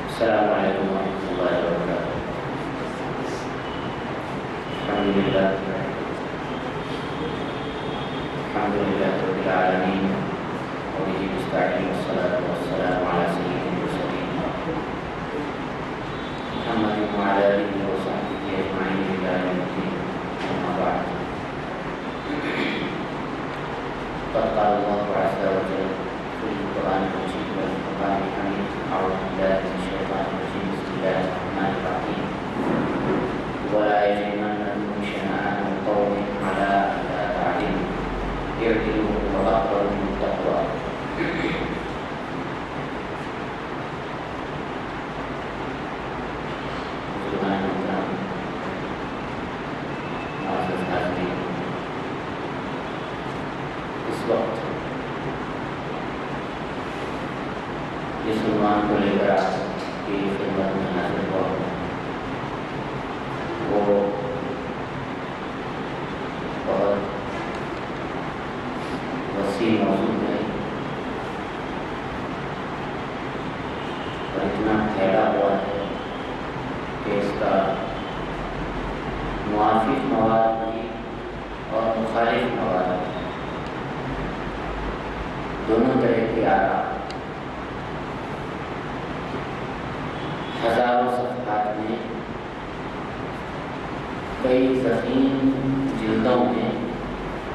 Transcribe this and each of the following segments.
السلام علیکم ورحمۃ اللہ وبرکاتہ. الحمد للہ رب العالمین وبہ نستعین والصلاۃ والسلام علی سید المرسلین محمد وعلی آلہ وصحبہ اجمعین الی یوم الدین. اما بعد قد قال اللہ عز وجل فی القرآن المجید والفرقان الحمید اعوذ باللہ من الشیطان الرجیم بسم اللہ الرحمن الرحیم ولا يجرمنكم شنآن قوم على ألا تعدلوا اعدلوا هو أقرب للتقوى. اس وقت جس عنوان کو لے کر آپ کی خدمت میں حاضر ہوا وہ بہت وسیع موضوع ہے اور اتنا پھیلا ہوا ہے کہ اس کا موافق مواد بھی اور مخالف مواد دونوں طرح کے آراء ہزاروں صفحات میں کئی ضخیم جلدوں میں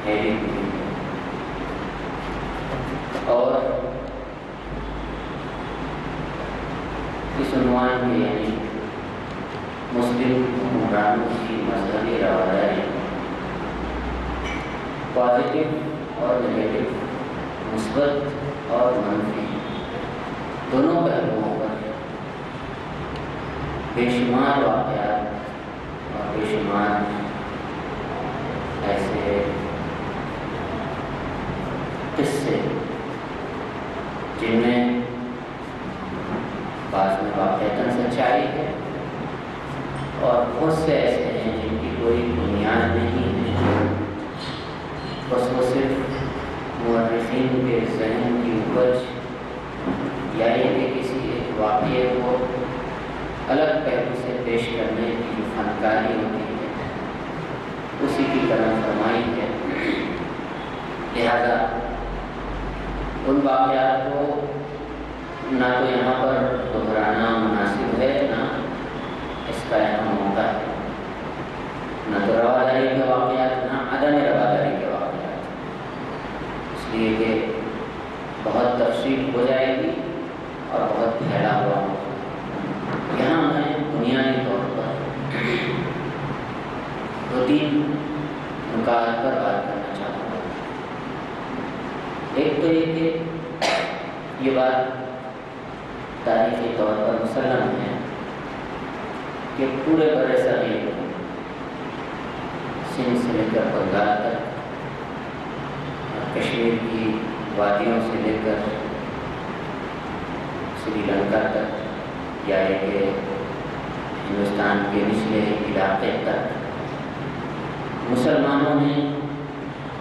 پھیلی ہوئی ہے اور اس عنوان میں یعنی مسلم حکمرانوں کی مذہبی رواداری پازیٹیو اور نیگیٹو مثبت اور منفی دونوں پہلوؤں پر بے شمار واقعات اور بے شمار ایسے قصے جن میں بعض میں واقعتاً سچائی ہے اور بہت سے ایسے ہیں جن کی کوئی بنیاد نہیں ہے، بس وہ صرف مورخین کے ذہن کی اپج یا یہ کہ کسی ایک واقعے کو الگ پہلو سے پیش کرنے کی جو فنکاری ہوتی ہے اسی کی طرح فرمائی ہے. لہذا ان واقعات کو نہ تو یہاں پر دہرانا مناسب ہے، نہ اس کا یہاں موقع ہے، نہ تو رواداری کے واقعات، نہ عدم رواداری کے واقعات، اس لیے کہ بہت تفصیل ہو جائے گی اور بہت پھیلا ہوا ہوگا۔ یہاں میں بنیادی طور پر 2-3 نکات پر بات کرنا چاہوں گا۔ ایک تو یہ کہ یہ بات تاریخی طور پر مسلم ہے کہ پورے بر صغیر سندھ سے لے کر بنگال تک، کشمیر کی وادیوں سے لے کر سری لنکا تک، یا کہ ہندوستان کے نچلے علاقے تک مسلمانوں نے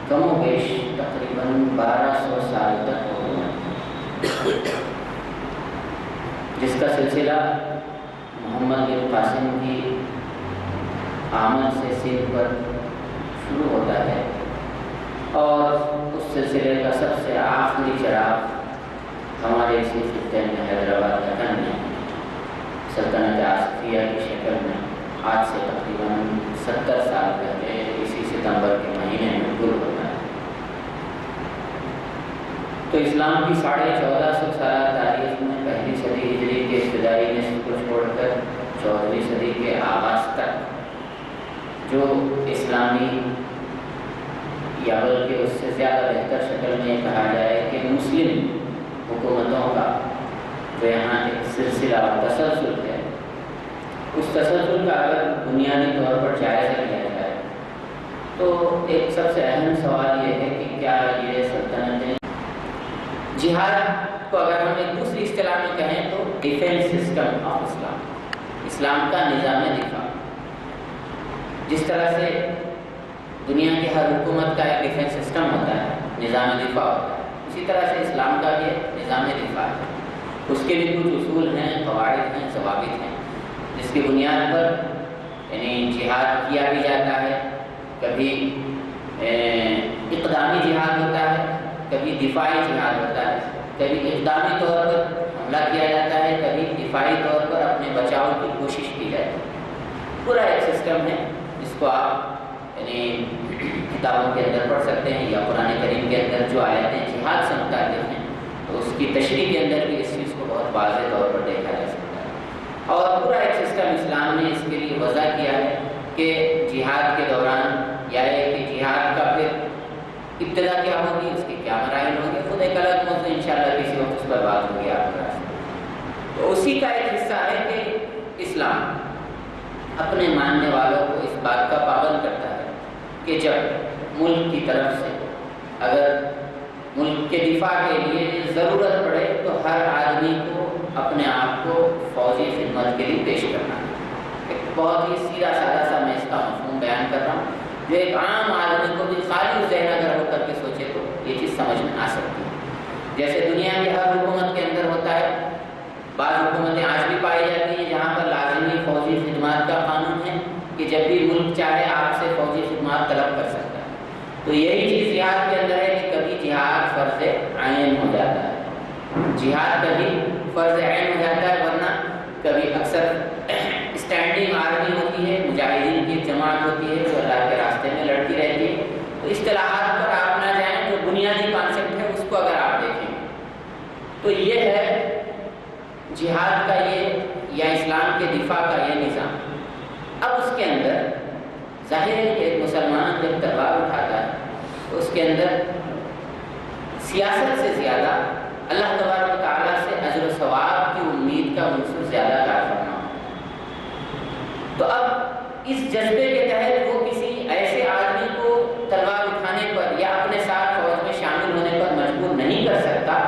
کم و بیش تقریباً 1200 سال تک حکومت، جس کا سلسلہ محمد بن قاسم کی آمد سے سندھ پر شروع ہوتا ہے، اور اس سلسلے کا سب سے آخری چراغ ہمارے اسی خطے میں حیدرآباد دکن میں سلطنت آصفیہ کی شکل میں آج سے تقریباً 70 سال پہلے اسی ستمبر کے مہینے میں گل ہوتا ہے۔ تو اسلام کی 1450 سالہ تاریخ میں پہلی صدی ہجری کے ابتدائی نصف کو چھوڑ کر 14ویں صدی کے آغاز تک جو اسلامی، یا بلکہ اس سے زیادہ بہتر شکل میں کہا جائے کہ مسلم حکومتوں کا جو یہاں ایک سلسلہ اور تسلسل ہے، اس تسلسل کا اگر بنیادی طور پر جائزہ لیا جائے تو ایک سب سے اہم سوال یہ ہے کہ کیا یہ سلطنتیں، جہاد کو اگر ہم ایک دوسری اصطلاح میں کہیں تو ڈیفینس سسٹم آف اسلام، اسلام کا نظام دفاع، جس طرح سے دنیا کی ہر حکومت کا ایک ڈیفینس سسٹم ہوتا ہے، نظام دفاع ہوتا ہے، اسی طرح سے اسلام کا بھی نظام دفاع ہے۔ اس کے بھی کچھ اصول ہیں، قواعد ہیں، ضوابط ہیں، جس کی بنیاد پر یعنی جہاد کیا بھی جاتا ہے، کبھی اقدامی جہاد ہوتا ہے، کبھی دفاعی جہاد ہوتا ہے، کبھی اقدامی طور پر حملہ کیا جاتا ہے، کبھی دفاعی طور پر اپنے بچاؤ کی کوشش کی جاتی ہے۔ پورا ایک سسٹم ہے جس کو آپ یعنی کتابوں کے اندر پڑھ سکتے ہیں، یا قرآن کریم کے اندر جو آیتیں جہاد سے متعلق ہیں تو اس کی تشریح کے اندر بھی اس چیز کو بہت واضح طور پر دیکھا جا سکتا ہے۔ اور پورا ایک سسٹم اسلام نے اس کے لیے وضع کیا ہے کہ جہاد کے دوران، یا کہ جہاد کا پھر ابتدا کیا ہوگی، اس کے کیا مراحل ہوں گے، خود ایک الگ موضوع انشاءاللہ کسی وقت اس پر بات ہوگی آپ کے پاس۔ تو اسی کا ایک حصہ ہے کہ اسلام اپنے ماننے والوں کو اس بات کا پابند کرتا ہے کہ جب ملک کی طرف سے اگر ملک کے دفاع کے لیے ضرورت پڑے تو ہر آدمی کو اپنے آپ کو فوجی خدمت کے لیے پیش کرنا ہے۔ ایک بہت ہی سیدھا سادہ سا میں اس کا مفہوم بیان کر رہا ہوں، جو ایک عام آدمی کو بھی خالی ذہن اگر ہو کر کے سوچے تو یہ چیز سمجھ میں آ سکتی ہے۔ جیسے دنیا کی ہر حکومت کے اندر ہوتا ہے، بعض حکومتیں آج بھی پائی جاتی ہیں جہاں پر لازمی فوجی خدمات کا قانون ہے کہ جب بھی ملک چاہے آپ سے فوجی خدمات طلب کر سکتا ہے۔ تو یہی چیز جہاد کے اندر ہے کہ کبھی جہاد فرض عین ہو جاتا ہے، جہاد کبھی فرض عین ہو جاتا ہے، ورنہ کبھی اکثر اسٹینڈنگ آرمی ہوتی ہے، مجاہدین کی جماعت ہوتی ہے جو اللہ کے راستے میں لڑتی رہتی ہے۔ تو اصطلاحات پر آپ نہ جائیں، جو بنیادی کانسیپٹ ہے اس کو اگر آپ دیکھیں تو یہ ہے جہاد کا یہ، یا اسلام کے دفاع کا یہ نظام۔ اب اس کے اندر ظاہر ہے کہ ایک مسلمان جب تلوار اٹھاتا ہے تو اس کے اندر سیاست سے زیادہ اللہ تبارک و تعالیٰ سے اجر و ثواب کی امید کا عنصر زیادہ کار فرما ہوتا ہے۔ تو اب اس جذبے کے تحت وہ کسی ایسے آدمی کو تلوار اٹھانے پر یا اپنے ساتھ فوج میں شامل ہونے پر مجبور نہیں کر سکتا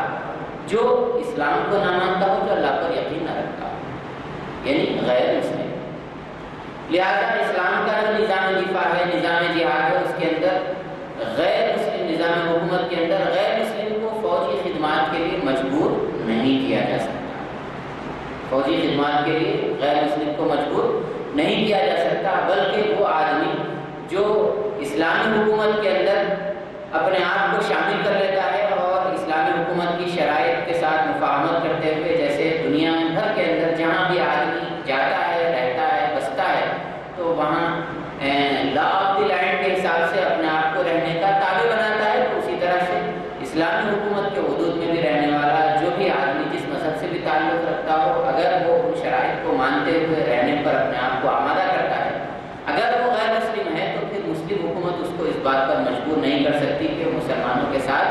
جو اسلام کو نہ مانتا ہو، جو اللہ پر یقین نہ رکھتا ہو، یعنی غیر مسلم۔ لہذا اسلام کا جو نظام دفاع ہے، نظام جہاد ہے، اس کے اندر غیر مسلم نظام حکومت کے اندر غیر مسلم کو فوجی خدمات کے لیے مجبور نہیں کیا جا سکتا۔ فوجی خدمات کے لیے غیر مسلم کو مجبور نہیں کیا جا سکتا، بلکہ وہ آدمی جو اسلامی حکومت کے اندر اپنے آپ کو شامل کر لیتا ہے اور اسلامی حکومت کی شرائط کے ساتھ مفاہمت کرتے ہوئے، جیسے دنیا بھر کے اندر جہاں بھی آدمی جاتا ہے، رہتا ہے، بستا ہے، تو وہاں لا آف دی لینڈ کے حساب سے اپنے آپ کو رہنے کا تابع بناتا ہے، تو اسی طرح سے اسلامی حکومت کے حدود میں بھی رہنے والا جو بھی آدمی جس مذہب سے بھی تعلق رکھتا ہو، اگر وہ ان شرائط کو مانتے ہوئے رہنے پر اپنے آپ کو آمادہ کرتا ہے، اگر وہ غیر مسلم ہے تو پھر مسلم حکومت اس کو اس بات پر مجبور نہیں کر سکتی کہ وہ مسلمانوں کے ساتھ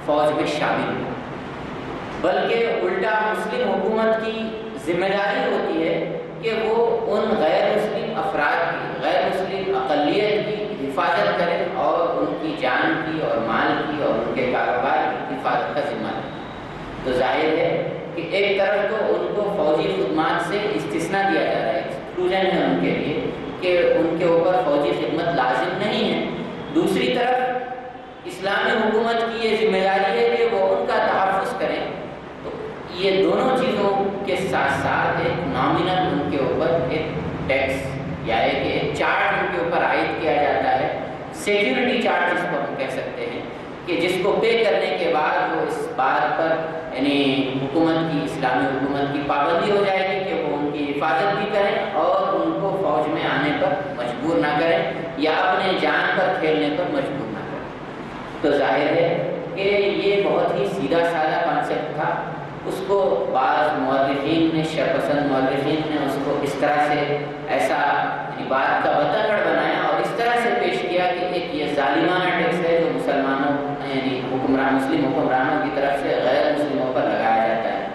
فوج میں شامل ہو، بلکہ الٹا مسلم حکومت کی ذمہ داری ہوتی ہے کہ وہ ان غیر مسلم افراد کی، غیر مسلم اقلیت کی حفاظت کرے اور ان کی جان کی اور مال کی اور ان کے کاروبار کی حفاظت کا ذمہ ہے۔ تو ظاہر ہے کہ ایک طرف تو ان کو فوجی خدمات سے استثناء دیا جا رہا ہے، ایکسکلوژن ہے ان کے لیے کہ ان کے اوپر فوجی خدمت لازم نہیں ہے، دوسری طرف اسلامی حکومت کی یہ ذمہ داری ہے کہ وہ ان کا تحفظ کریں۔ تو یہ دونوں چیزوں کے ساتھ ساتھ ایک نامنل ان کے اوپر ایک ٹیکس یا ایک چارج ان کے اوپر عائد کیا جاتا ہے، سیکیورٹی چارج جس کو ہم کہہ سکتے ہیں، کہ جس کو پے کرنے کے بعد وہ اس بات پر یعنی حکومت کی، اسلامی حکومت کی پابندی ہو جائے گی کہ وہ ان کی حفاظت بھی کریں اور ان کو فوج میں آنے پر مجبور نہ کریں یا اپنے جان پر کھیلنے پر مجبور نہ کریں۔ تو ظاہر ہے کہ یہ بہت ہی سیدھا سادہ کانسیپٹ تھا، اس کو بعض مورخین نے، شرپسند مورخین نے اس کو اس طرح سے ایسا بات کا بتکڑ بنایا اور اس طرح سے پیش کیا کہ ایک یہ ظالمانہ ٹیکس ہے جو مسلمانوں یعنی مسلم حکمرانوں کی طرف سے غیر مسلموں پر لگایا جاتا ہے۔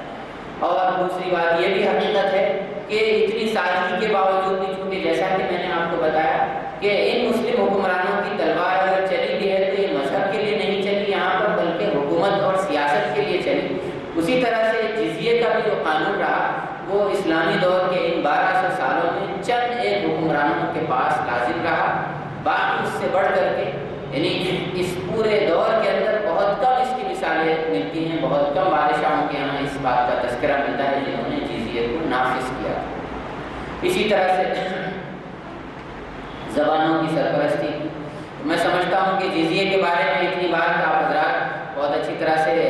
اور دوسری بات یہ بھی حقیقت ہے کہ اتنی سادگی کے باوجود بھی، چونکہ جیسا کہ میں نے آپ کو بتایا کہ ان مسلم حکمرانوں کی تلوار اگر چلی بھی ہے تو یہ مذہب کے لیے نہیں چلی یہاں پر، بلکہ حکومت اور سیاست کے لیے چلی۔ اسی طرح سے جزیے کا بھی جو قانون رہا وہ اسلامی دور کے ان 1200 سالوں میں چند ایک حکمرانوں کے پاس لازم رہا، باقی اس سے بڑھ کر کے یعنی اس پورے دور کے اندر بہت کم اس کی مثالیں ملتی ہیں، بہت کم بادشاہوں کے یہاں اس بات کا تذکرہ ملتا ہے جنہوں نے جزیے کو نافذ کیا۔ اسی طرح سے زبانوں کی سرپرستی، میں سمجھتا ہوں کہ جزیے کے بارے میں اتنی بات آپ حضرات بہت اچھی طرح سے